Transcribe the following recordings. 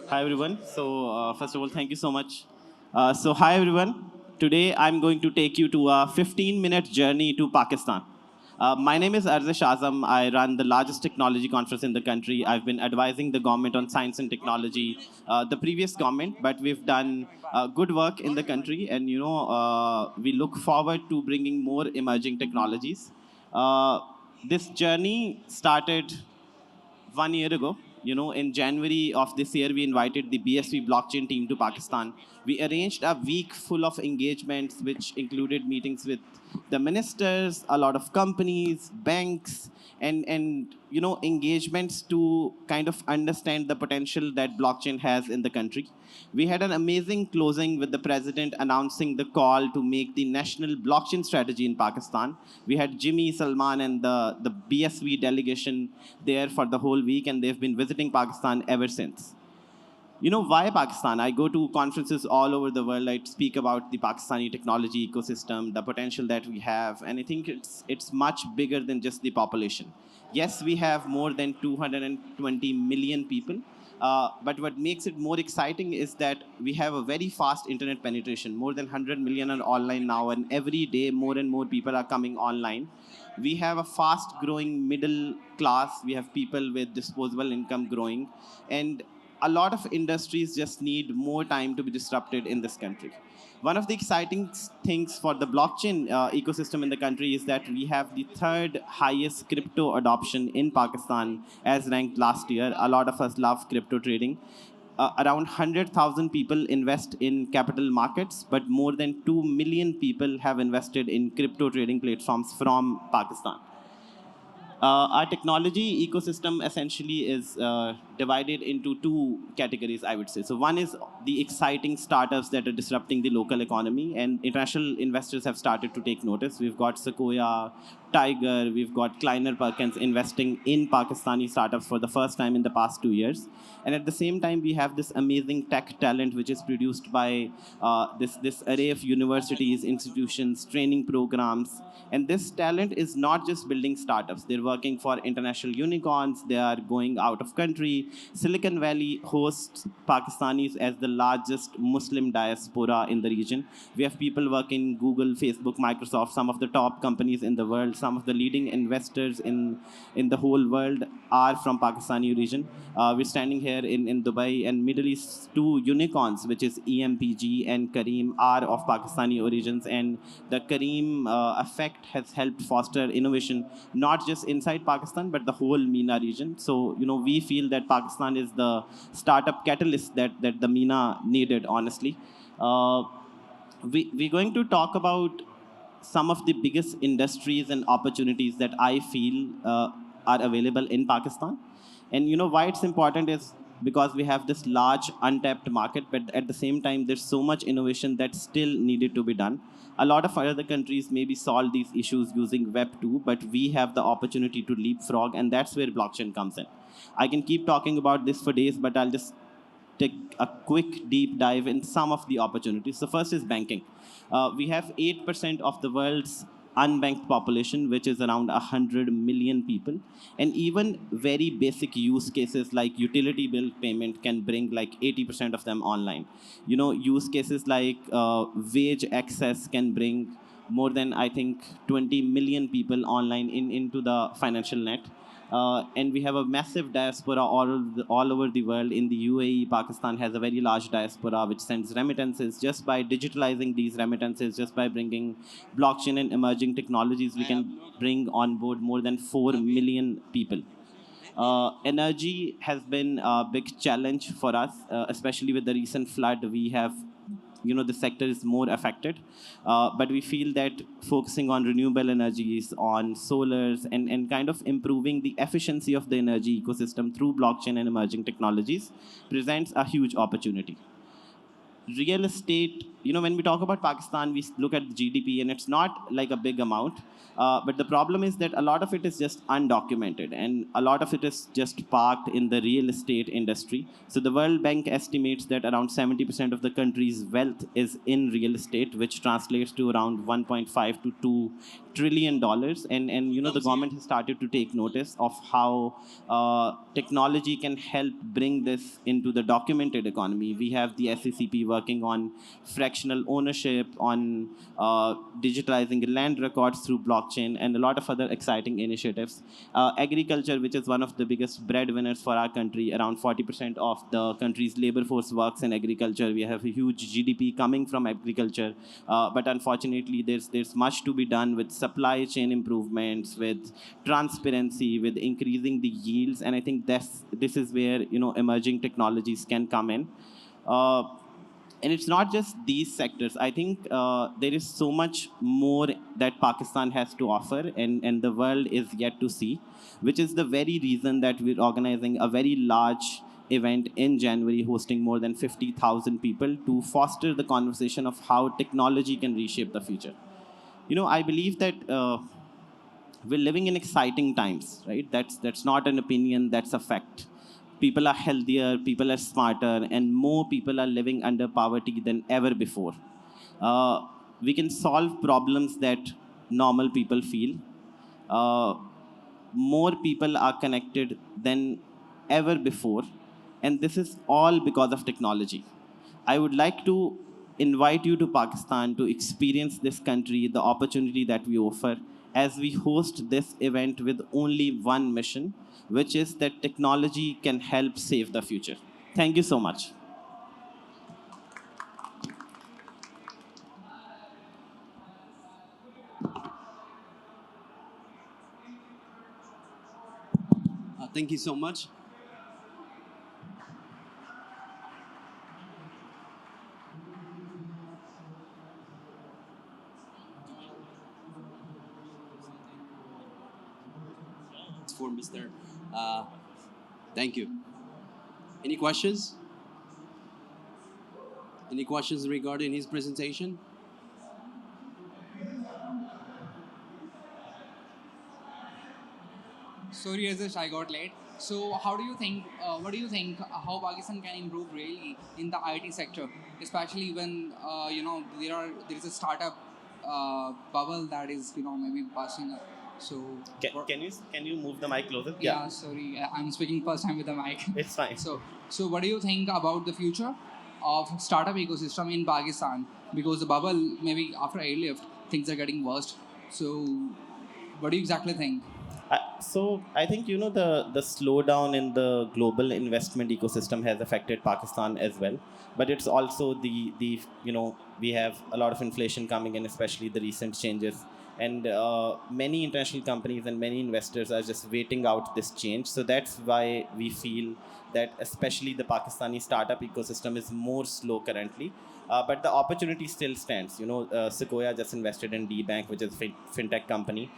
Hi, everyone. First of all, thank you so much. Hi, everyone. Today, I'm going to take you to a 15-minute journey to Pakistan. My name is Arzish Azam. I run the largest technology conference in the country. I've been advising the government on science and technology, the previous government, but we've done good work in the country, and we look forward to bringing more emerging technologies. Uh, this journey started 1 year ago. In January of this year, we invited the BSV blockchain team to Pakistan. We arranged a week full of engagements, which included meetings with the ministers, a lot of companies, banks, and engagements to kind of understand the potential that blockchain has in the country. We had an amazing closing with the president announcing the call to make the national blockchain strategy in Pakistan. We had Jimmy, Salman, and the BSV delegation there for the whole week, and they've been visiting Pakistan ever since. Why Pakistan? I go to conferences all over the world. I speak about the Pakistani technology ecosystem, the potential that we have, and I think it's much bigger than just the population. Yes, we have more than 220 million people, but what makes it more exciting is that we have a very fast internet penetration. More than 100 million are online now, and every day more and more people are coming online. We have a fast growing middle class. We have people with disposable income growing, and a lot of industries just need more time to be disrupted in this country. One of the exciting things for the blockchain ecosystem in the country is that we have the third highest crypto adoption in Pakistan as ranked last year. A lot of us love crypto trading. Around 100,000 people invest in capital markets, but more than 2 million people have invested in crypto trading platforms from Pakistan. Our technology ecosystem essentially is divided into two categories, I would say. So one is the exciting startups that are disrupting the local economy, and international investors have started to take notice. We've got Sequoia, Tiger, we've got Kleiner Perkins investing in Pakistani startups for the first time in the past 2 years. And at the same time, we have this amazing tech talent which is produced by this array of universities, institutions, training programs. And this talent is not just building startups. They're working for international unicorns. They are going out of country. Silicon Valley hosts Pakistanis as the largest Muslim diaspora in the region. We have people working in Google, Facebook, Microsoft, some of the top companies in the world. Some of the leading investors in the whole world are from Pakistani region. We're standing here in Dubai, and Middle East two unicorns, which is EMPG and Kareem, are of Pakistani origins. And the Kareem effect has helped foster innovation, not just inside Pakistan, but the whole MENA region. So, we feel that Pakistan is the startup catalyst that the MENA needed, honestly. Uh, we're going to talk about some of the biggest industries and opportunities that I feel are available in Pakistan. And why it's important is because we have this large untapped market, but at the same time, there's so much innovation that still needed to be done. A lot of other countries maybe solve these issues using Web 2, but we have the opportunity to leapfrog, and that's where blockchain comes in. I can keep talking about this for days, but I'll just take a quick deep dive in some of the opportunities. So first is banking. We have 8% of the world's unbanked population, which is around 100 million people. And even very basic use cases like utility bill payment can bring like 80% of them online. Use cases like wage access can bring more than, I think, 20 million people online into the financial net. And we have a massive diaspora all over the world. In the UAE, Pakistan has a very large diaspora which sends remittances. Just by digitalizing these remittances, just by bringing blockchain and emerging technologies, we can bring on board more than 4 million people. Energy has been a big challenge for us, especially with the recent flood. We have, the sector is more affected. But we feel that focusing on renewable energies, on solars, and kind of improving the efficiency of the energy ecosystem through blockchain and emerging technologies presents a huge opportunity. Real estate when we talk about Pakistan, we look at the GDP, and it's not like a big amount. But the problem is that a lot of it is just undocumented, and a lot of it is just parked in the real estate industry. So the World Bank estimates that around 70% of the country's wealth is in real estate, which translates to around 1.5 to 2 trillion dollars. And the government has started to take notice of how technology can help bring this into the documented economy. We have the SECP working on fractional ownership, on digitalizing land records through blockchain, and a lot of other exciting initiatives. Agriculture, which is one of the biggest breadwinners for our country, around 40% of the country's labor force works in agriculture. We have a huge GDP coming from agriculture, but unfortunately, there's much to be done with supply chain improvements, with transparency, with increasing the yields, and I think this is where emerging technologies can come in. And it's not just these sectors. I think there is so much more that Pakistan has to offer, and the world is yet to see, which is the very reason that we're organizing a very large event in January, hosting more than 50,000 people to foster the conversation of how technology can reshape the future. I believe that we're living in exciting times, right? That's not an opinion, that's a fact. People are healthier, people are smarter, and more people are living under poverty than ever before. We can solve problems that normal people feel. Uh, More people are connected than ever before, and this is all because of technology. I would like to invite you to Pakistan to experience this country, the opportunity that we offer, as we host this event with only one mission, which is that technology can help save the future. Thank you so much. Thank you so much. For Mr. Uh, thank you. Any questions? Any questions regarding his presentation? Sorry, Azam, I got late. So, how do you think? What do you think? How Pakistan can improve really in the IT sector, especially when there is a startup bubble that is maybe passing up. So, Can you move the mic closer? yeah, sorry, I'm speaking first time with the mic. It's fine. So what do you think about the future of startup ecosystem in Pakistan? Because the bubble maybe after airlift things are getting worse. So, what do you exactly think? So I think the slowdown in the global investment ecosystem has affected Pakistan as well, but it's also the we have a lot of inflation coming in, especially the recent changes, and many international companies and many investors are just waiting out this change. So that's why we feel that especially the Pakistani startup ecosystem is more slow currently. But the opportunity still stands. Sequoia just invested in D-Bank, which is a fintech company,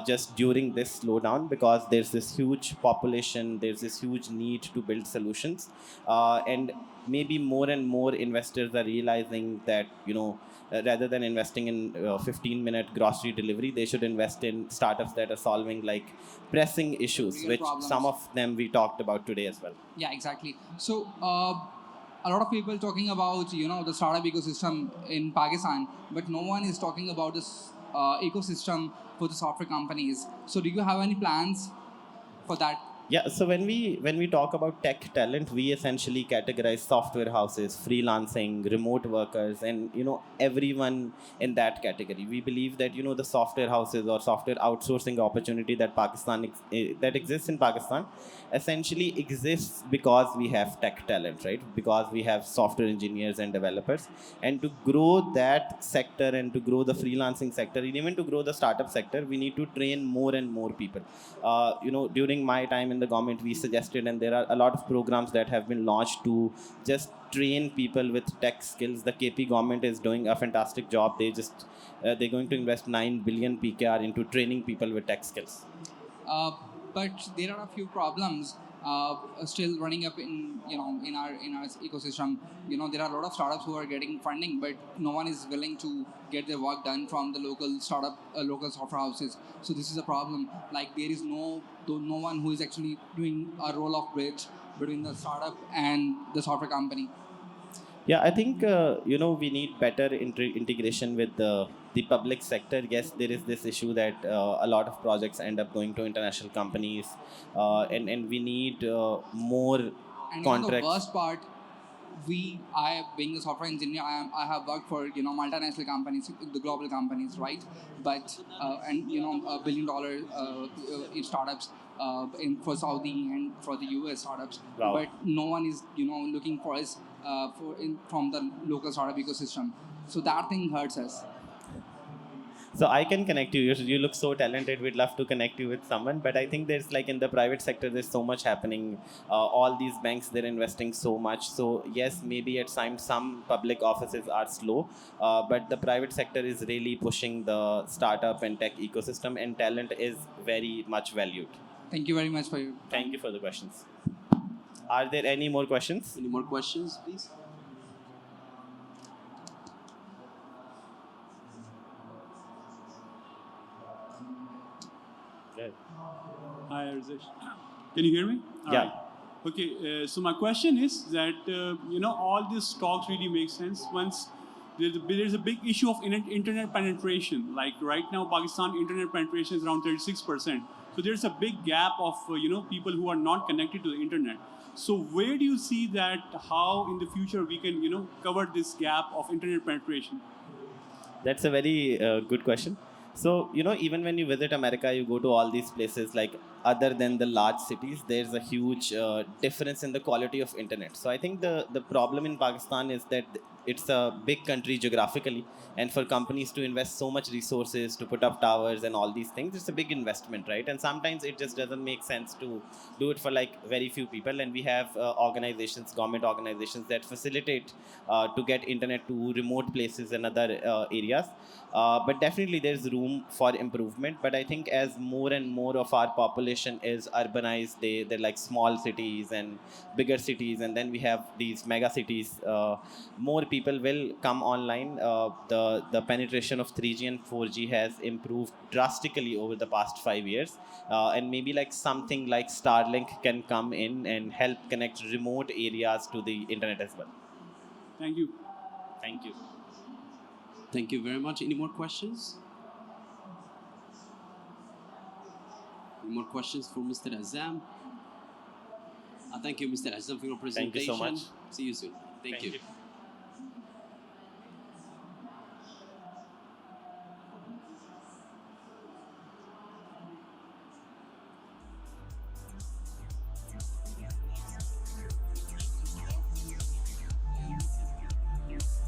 just during this slowdown, because there's this huge population, there's this huge need to build solutions, and maybe more and more investors are realizing that rather than investing in 15-minute grocery delivery, they should invest in startups that are solving like pressing issues, Real which problems. some of them we talked about today as well. Yeah, exactly. So a lot of people talking about the startup ecosystem in Pakistan, but no one is talking about this ecosystem for the software companies. So do you have any plans for that? Yeah, so when we talk about tech talent, we essentially categorize software houses, freelancing, remote workers, and everyone in that category. We believe that the software houses or software outsourcing opportunity that that exists in Pakistan essentially exists because we have tech talent, right? Because we have software engineers and developers, and to grow that sector and to grow the freelancing sector, and even to grow the startup sector, we need to train more and more people. During my time in the government, we suggested, and there are a lot of programs that have been launched to just train people with tech skills. The KP government is doing a fantastic job. They're going to invest 9 billion PKR into training people with tech skills. Uh, but there are a few problems still running up in in our ecosystem. There are a lot of startups who are getting funding, but no one is willing to get their work done from the local startup, local software houses. So this is a problem. Like there is no one who is actually doing a role of bridge between the startup and the software company. Yeah, I think we need better integration with the public sector. Yes, there is this issue that a lot of projects end up going to international companies, and we need more And the contracts. worst part, I being a software engineer, I have worked for multinational companies, the global companies, right? But and $1 billion startups for Saudi and for the US startups. Wow. But no one is looking for us from the local startup ecosystem. So that thing hurts us. So I can connect you. You look so talented. We'd love to connect you with someone. But I think there's like in the private sector, there's so much happening. All these banks, they're investing so much. So yes, maybe at times some public offices are slow, but the private sector is really pushing the startup and tech ecosystem, and talent is very much valued. Thank you very much for your. Thank you for the questions. Are there any more questions? Any more questions, please? Hi, Arzish. Can you hear me? All Yeah. right. Okay, so my question is that, all these talks really make sense once there's a big issue of internet penetration. Like right now, Pakistan internet penetration is around 36%. So there's a big gap of, people who are not connected to the internet. So where do you see that, how in the future we can, cover this gap of internet penetration? That's a very good question. So, even when you visit America, you go to all these places, like other than the large cities, there's a huge difference in the quality of internet. So, I think the problem in Pakistan is that it's a big country geographically, and for companies to invest so much resources to put up towers and all these things, it's a big investment, right? And sometimes it just doesn't make sense to do it for like very few people. And we have organizations, government organizations that facilitate to get internet to remote places and other areas. But definitely there's room for improvement. But I think as more and more of our population is urbanized, they're like small cities and bigger cities, and then we have these mega cities. More people will come online. The penetration of 3G and 4G has improved drastically over the past 5 years, and maybe like something like Starlink can come in and help connect remote areas to the internet as well. Thank you. Thank you. Thank you very much. Any more questions? Any more questions for Mr. Azam? Thank you, Mr. Azam, for your presentation. Thank you so much. See you soon. Thank you.